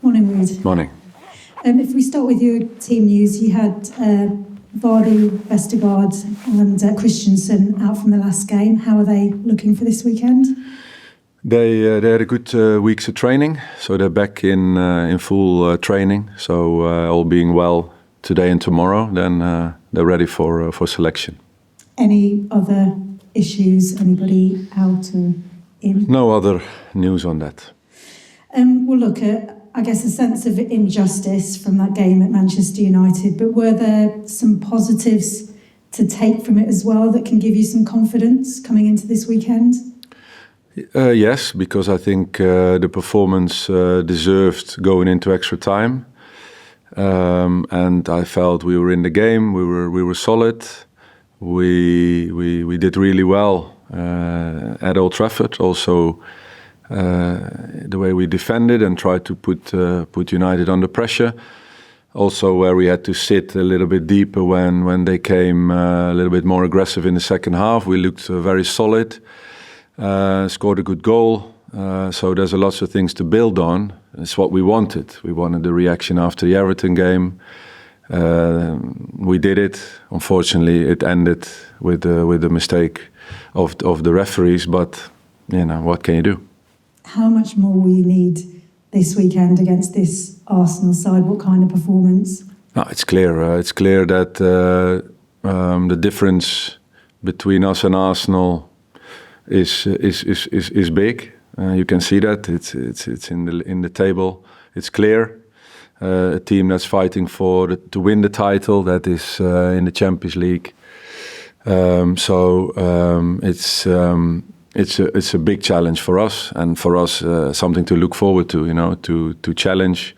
Morning, Ruud. Morning. If we start with your team news, you had Vardy, Vestergaard and Christensen out from the last game. How are they looking for this weekend? They had a good weeks of training, so they're back in full training. So all being well today and tomorrow, then they're ready for selection. Any other issues? Anybody out or in? No other news on that. We'll look at, I guess, a sense of injustice from that game at Manchester United, but were there some positives to take from it as well that can give you some confidence coming into this weekend? Yes, because I think the performance deserved going into extra time, and I felt we were in the game. We were solid. We did really well at Old Trafford. Also, the way we defended and tried to put United under pressure. Also, where we had to sit a little bit deeper when they came a little bit more aggressive in the second half. We looked very solid. Scored a good goal, so there's a lots of things to build on. It's what we wanted. We wanted the reaction after the Everton game. We did it. Unfortunately, it ended with the mistake of the referees. But you know, what can you do? How much more will you need this weekend against this Arsenal side? What kind of performance? No, it's clear. It's clear that the difference between us and Arsenal is big. You can see that it's in the table. It's clear. A team that's fighting to win the title, that is in the Champions League. It's a big challenge for us, and for us something to look forward to. You know, to challenge,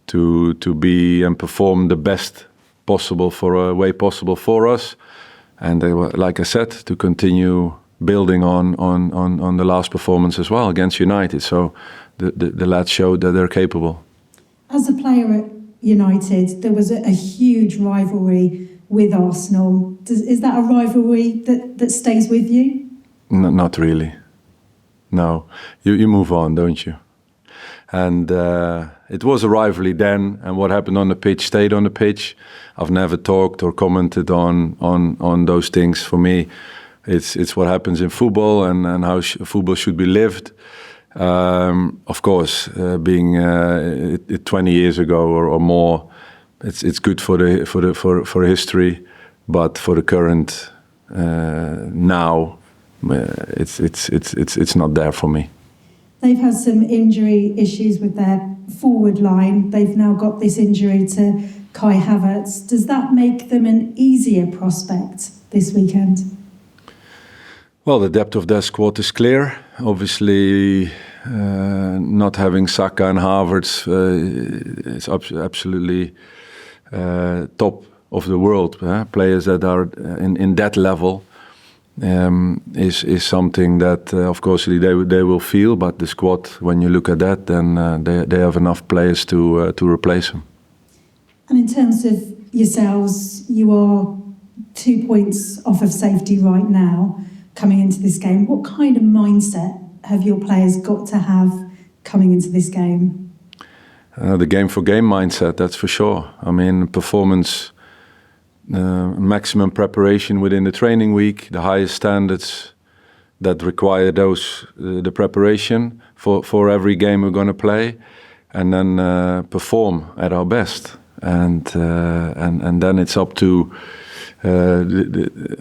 to be and perform the best possible way possible for us, and like I said, to continue building on the last performance as well against United. So the lads showed that they're capable. As a player at United, there was a huge rivalry with Arsenal. Is that a rivalry that stays with you? No, not really. No, you move on, don't you? And it was a rivalry then, and what happened on the pitch stayed on the pitch. I've never talked or commented on those things. For me, it's what happens in football and how football should be lived. Of course, being 20 years ago or more, it's good for history, but for the current now, it's not there for me. They've had some injury issues with their forward line. They've now got this injury to Kai Havertz. Does that make them an easier prospect this weekend? Well, the depth of their squad is clear. Obviously, not having Saka and Havertz is absolutely top of the world. Players that are in that level is something that, of course, they will feel. But the squad, when you look at that, then they have enough players to replace them. And in terms of yourselves, you are 2 points off of safety right now. Coming into this game, what kind of mindset have your players got to have coming into this game? The game-for-game mindset, that's for sure. I mean, performance, maximum preparation within the training week, the highest standards that require the preparation for every game we're going to play, and then perform at our best. And then it's up to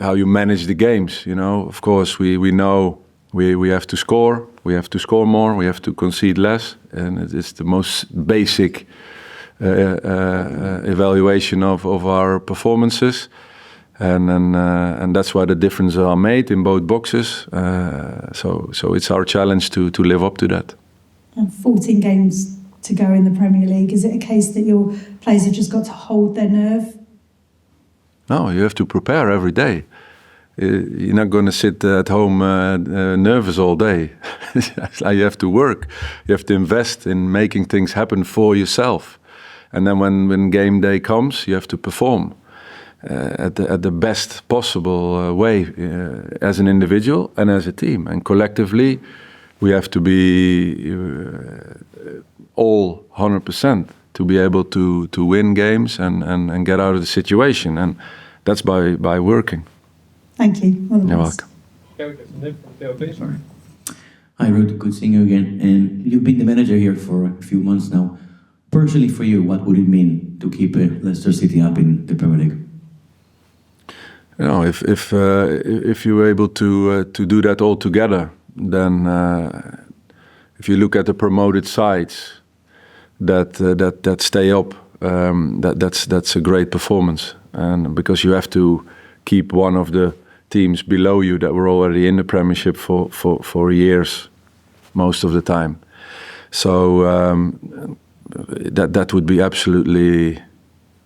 how you manage the games. You know, of course, we know we have to score. We have to score more. We have to concede less, and it's the most basic evaluation of our performances, and that's why the differences are made in both boxes. So it's our challenge to live up to that. And 14 games to go in the Premier League. Is it a case that your players have just got to hold their nerve? No, you have to prepare every day. You're not going to sit at home nervous all day. You have to work. You have to invest in making things happen for yourself. And then when game day comes, you have to perform at the best possible way as an individual and as a team. And collectively, we have to be all 100% to be able to win games and get out of the situation, and that's by working. Thank you. All the You're best. welcome. Hi Ruud, good seeing you again. And you've been the manager here for a few months now. Personally for you, what would it mean to keep Leicester City up in the Premier League? You know, if you were able to do that all together, then if you look at the promoted sides that stay up, that's a great performance. And because you have to keep one of the teams below you that were already in the Premiership for years, most of the time. So that would be absolutely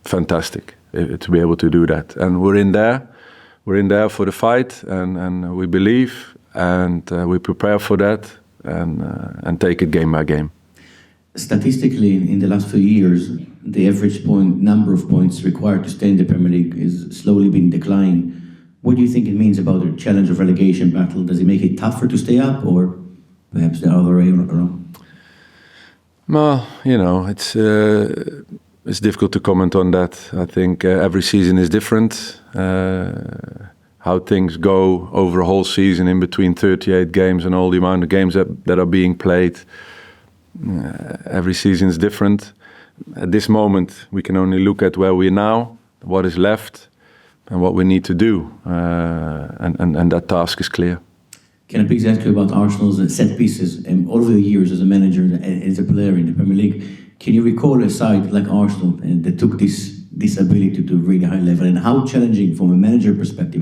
fantastic to be able to do that. And we're in there for the fight, and we believe, and we prepare for that, and take it game by game. Statistically, in the last few years, the average number of points required to stay in the Premier League is slowly been declining. What do you think it means about the challenge of relegation battle? Does it make it tougher to stay up, or perhaps the other way around? Well, you know, it's difficult to comment on that. I think every season is different. How things go over a whole season in between 38 games and all the amount of games that are being played. Every season is different. At this moment, we can only look at where we are now, what is left, and what we need to do. And that task is clear. Can I please ask you about Arsenal's set pieces? All of the years as a manager and as a player in the Premier League, can you recall a side like Arsenal that took this ability to a really high level, and how challenging from a manager perspective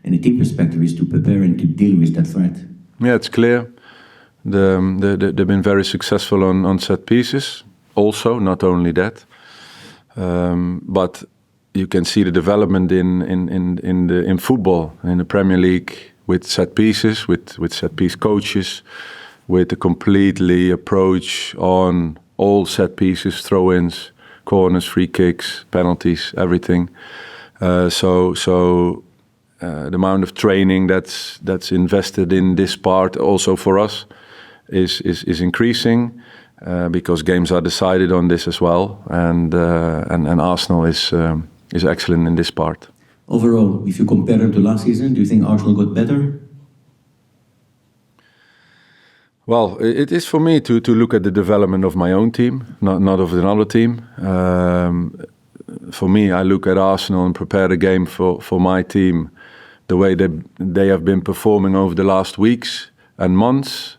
and a team perspective is to prepare and to deal with that threat? Yeah, it's clear. They've been very successful on set pieces. Also, not only that, but you can see the development in football in the Premier League with set pieces, with set piece coaches, with a completely approach on all set pieces, throw-ins, corners, free kicks, penalties, everything. So the amount of training that's invested in this part also for us is increasing, because games are decided on this as well, and Arsenal is excellent in this part. Overall, if you compare them to last season, do you think Arsenal got better? Well, it is for me to look at the development of my own team, not of another team. For me, I look at Arsenal and prepare the game for my team, the way they have been performing over the last weeks and months,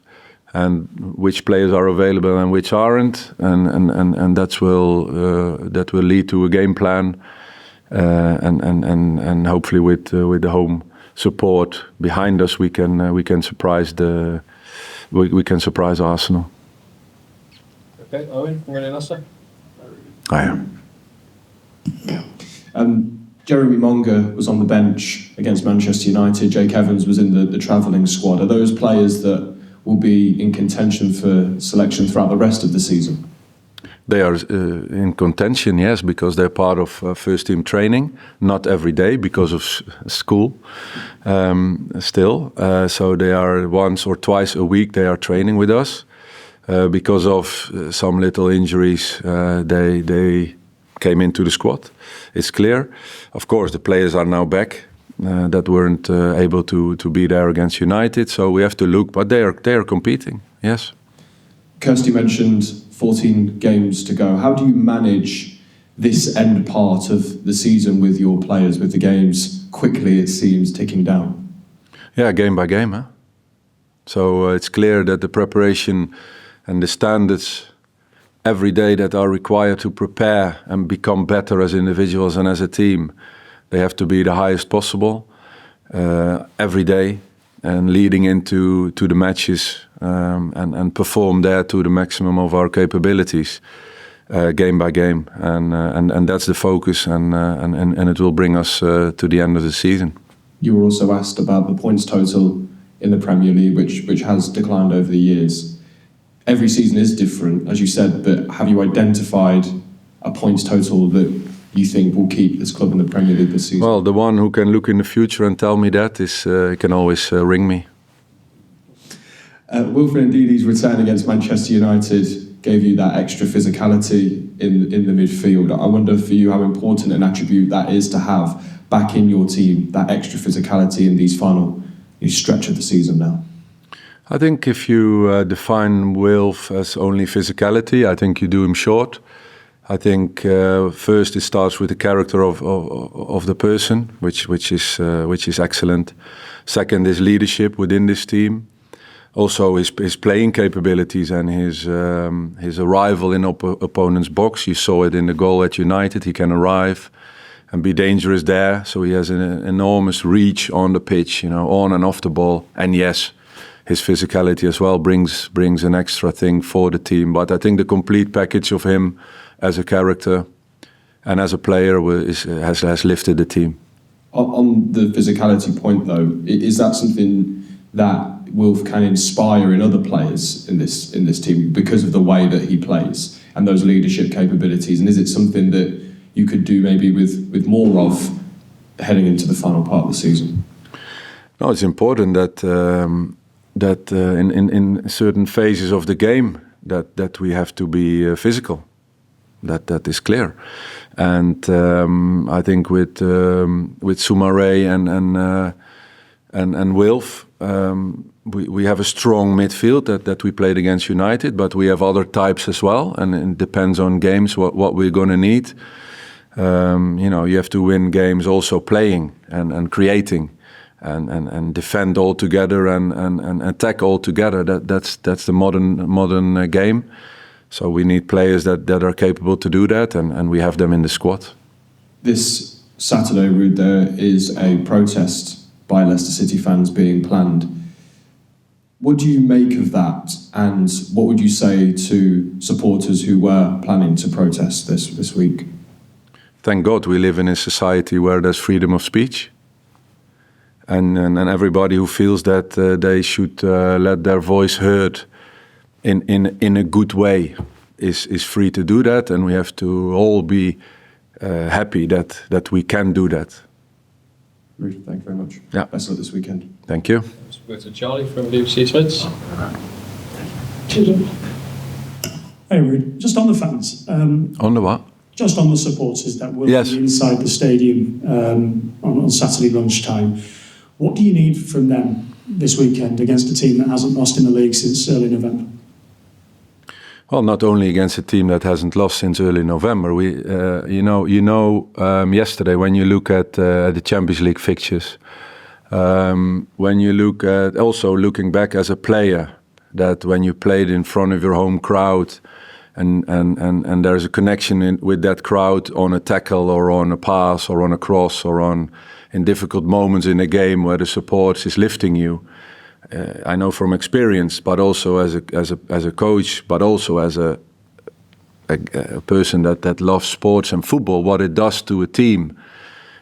and which players are available and which aren't, and that will lead to a game plan, and hopefully with the home support behind us, we can surprise Arsenal. Okay, Owen, from Leicester. I am. Jeremy Monga was on the bench against Manchester United. Jake Evans was in the travelling squad. Are those players that will be in contention for selection throughout the rest of the season? They are in contention, yes, because they're part of first team training. Not every day because of school still. So they are once or twice a week they are training with us. Because of some little injuries, they came into the squad. It's clear. Of course, the players are now back that weren't able to be there against United. So we have to look, but they are competing, yes. Kirsty mentioned 14 games to go. How do you manage this end part of the season with your players, with the games quickly, it seems, ticking down? Yeah, game by game. Huh? So it's clear that the preparation and the standards every day that are required to prepare and become better as individuals and as a team, they have to be the highest possible every day, and leading into the matches and perform there to the maximum of our capabilities, game by game, and that's the focus, and it will bring us to the end of the season. You were also asked about the points total in the Premier League, which has declined over the years. Every season is different, as you said, but have you identified a points total that you think will keep this club in the Premier League this season? Well, the one who can look in the future and tell me that is can always ring me. Wilfred Ndidi's return against Manchester United gave you that extra physicality in the midfield. I wonder for you how important an attribute that is to have back in your team, that extra physicality in these final stretch of the season now. I think if you define Wilf as only physicality, I think you do him short. I think first it starts with the character of the person, which is excellent. Second is leadership within this team. Also his playing capabilities and his arrival in opponent's box. You saw it in the goal at United. He can arrive and be dangerous there. So he has an enormous reach on the pitch, on and off the ball. And yes, his physicality as well brings an extra thing for the team. But I think the complete package of him as a character and as a player has lifted the team. On the physicality point, though, is that something that Wilf can inspire in other players in this team because of the way that he plays and those leadership capabilities? And is it something that you could do maybe with more of heading into the final part of the season? No, it's important that in certain phases of the game that we have to be physical. That is clear, and I think with Soumaré and Wilf, we have a strong midfield that we played against United, but we have other types as well, and it depends on games what we're going to need. You have to win games also playing and creating and defend all together and attack all together. That's the modern game. So we need players that are capable to do that, and we have them in the squad. This Saturday, Ruud, there is a protest by Leicester City fans being planned. What do you make of that, and what would you say to supporters who were planning to protest this week? Thank God we live in a society where there's freedom of speech, and everybody who feels that they should let their voice heard in a good way is free to do that, and we have to all be happy that we can do that. Ruud, thank you very much. Yeah. Best of luck this weekend. Thank you. We're to Charlie from BBC Swiss. Hey Ruud, just on the fans. On the what? Just on the supporters that will Yes. be inside the stadium on Saturday lunchtime. What do you need from them this weekend against a team that hasn't lost in the league since early November? Well, not only against a team that hasn't lost since early November. We, yesterday when you look at the Champions League fixtures, when you look at also looking back as a player, that when you played in front of your home crowd, and there's a connection with that crowd on a tackle or on a pass or on a cross or in difficult moments in a game where the support is lifting you. I know from experience, but also as a coach, but also as a person that loves sports and football, what it does to a team,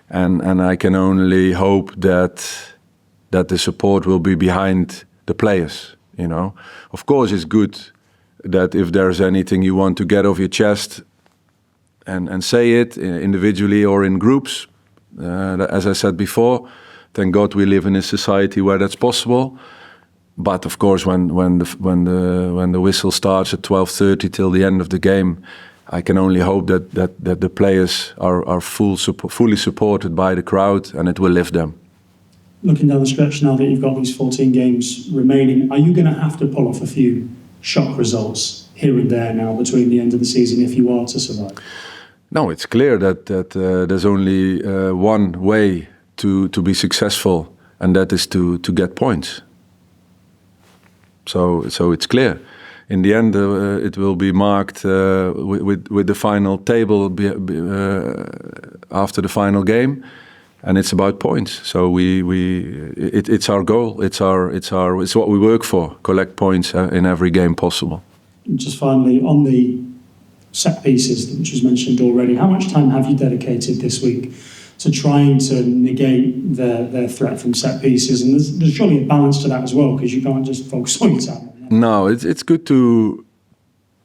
and I can only hope that the support will be behind the players. Of course, it's good that if there's anything you want to get off your chest, and say it individually or in groups. As I said before, thank God we live in a society where that's possible. But of course, when the whistle starts at 12:30 till the end of the game, I can only hope that the players are fully supported by the crowd, and it will lift them. Looking down the stretch now that you've got these 14 games remaining, are you going to have to pull off a few shock results here and there now between the end of the season if you are to survive? No, it's clear that there's only one way to be successful, and that is to get points. So it's clear. In the end, it will be marked with the final table after the final game, and it's about points. So it's our goal. It's what we work for. Collect points in every game possible. Just finally, on the set pieces, which was mentioned already, how much time have you dedicated this week to trying to negate their threat from set pieces? And there's surely a balance to that as well, because you can't just focus on your time. No, it's good to...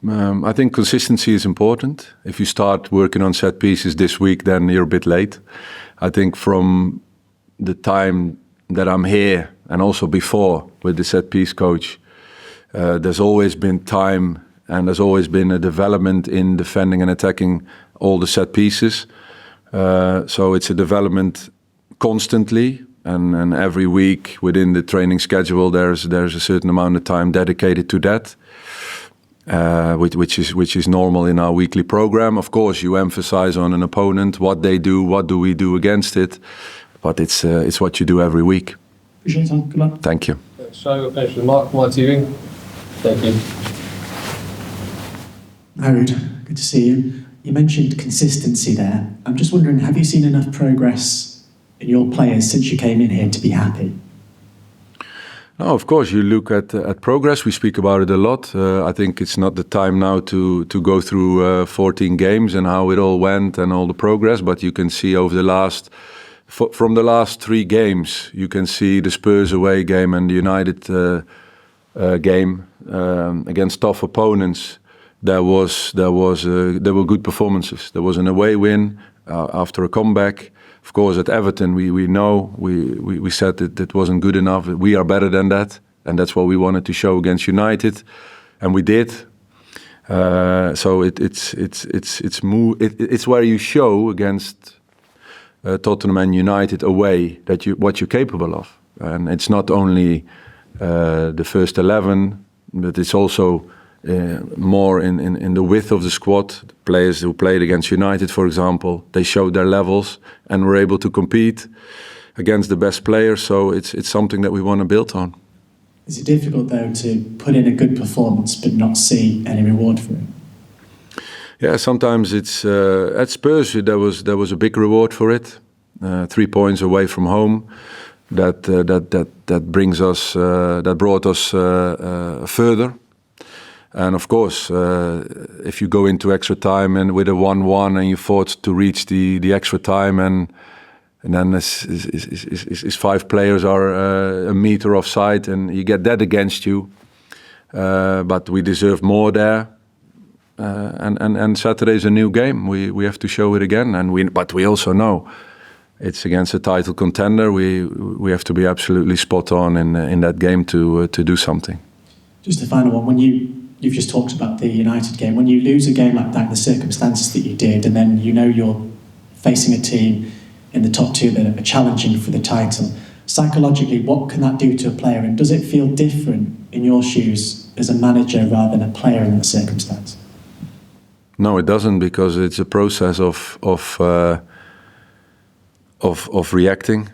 I think consistency is important. If you start working on set pieces this week, then you're a bit late. I think from the time that I'm here, and also before with the set piece coach, There's always been time and there's always been a development in defending and attacking all the set pieces. So it's a development constantly, and every week within the training schedule there's a certain amount of time dedicated to that, which is normal in our weekly program. Of course, you emphasize on an opponent, what they do, what do we do against it, but it's what you do every week. Appreciate your time. Good luck. Thank you. So we'll finish with Mark from ITV. Thank you. Hi, Ruud. Good to see you. You mentioned consistency there. I'm just wondering, have you seen enough progress in your players since you came in here to be happy? No, of course, you look at progress. We speak about it a lot. I think it's not the time now to go through 14 games and how it all went and all the progress, but you can see over the last... From the last 3 games, you can see the Spurs away game and the United game against tough opponents. There were good performances. There was an away win after a comeback. Of course, at Everton, we know we said that it wasn't good enough. We are better than that, and that's what we wanted to show against United, and we did. So it's where you show against Tottenham and United away that what you're capable of, and it's not only the first 11, but it's also more in the width of the squad. The players who played against United, for example, they showed their levels and were able to compete against the best players. So it's something that we want to build on. Is it difficult, though, to put in a good performance but not see any reward for it? Yeah, sometimes it's at Spurs there was a big reward for it. 3 points away from home. That brings us that brought us further. And of course, if you go into extra time and with a 1-1 and you fought to reach the extra time, and then is 5 players are a meter offside, and you get that against you. But we deserve more there. And Saturday's a new game. We have to show it again, but we also know it's against a title contender. We have to be absolutely spot on in that game to do something. Just a final one. When you've just talked about the United game, when you lose a game like that, the circumstances that you did, and then you know you're facing a team in the top 2 that are challenging for the title, psychologically, what can that do to a player? And does it feel different in your shoes as a manager rather than a player in that circumstance? No, it doesn't, because it's a process of reacting,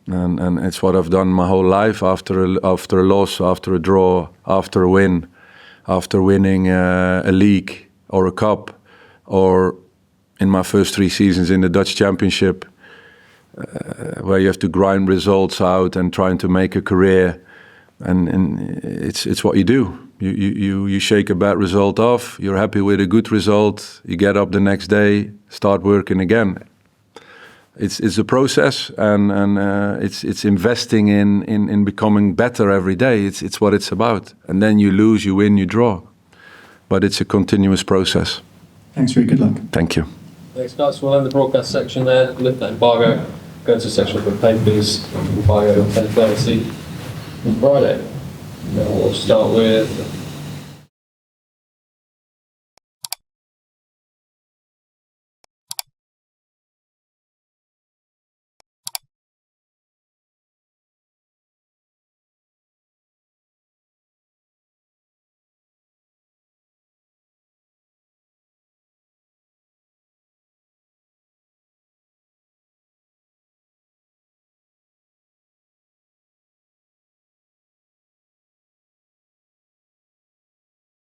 and it's what I've done my whole life. After a loss, after a draw, after a win, after winning a league or a cup, or in my first 3 seasons in the Dutch Championship, where you have to grind results out and trying to make a career, and it's what you do. You shake a bad result off, you're happy with a good result, you get up the next day, start working again. It's a process, and it's investing in becoming better every day. It's what it's about. And then you lose, you win, you draw. But it's a continuous process. Thanks, Ruud. Good luck. Thank you. Thanks, guys. We'll end the broadcast section there. Lift that embargo. Go to the section with papers. Embargo on 10:30 on Friday. Then we'll start with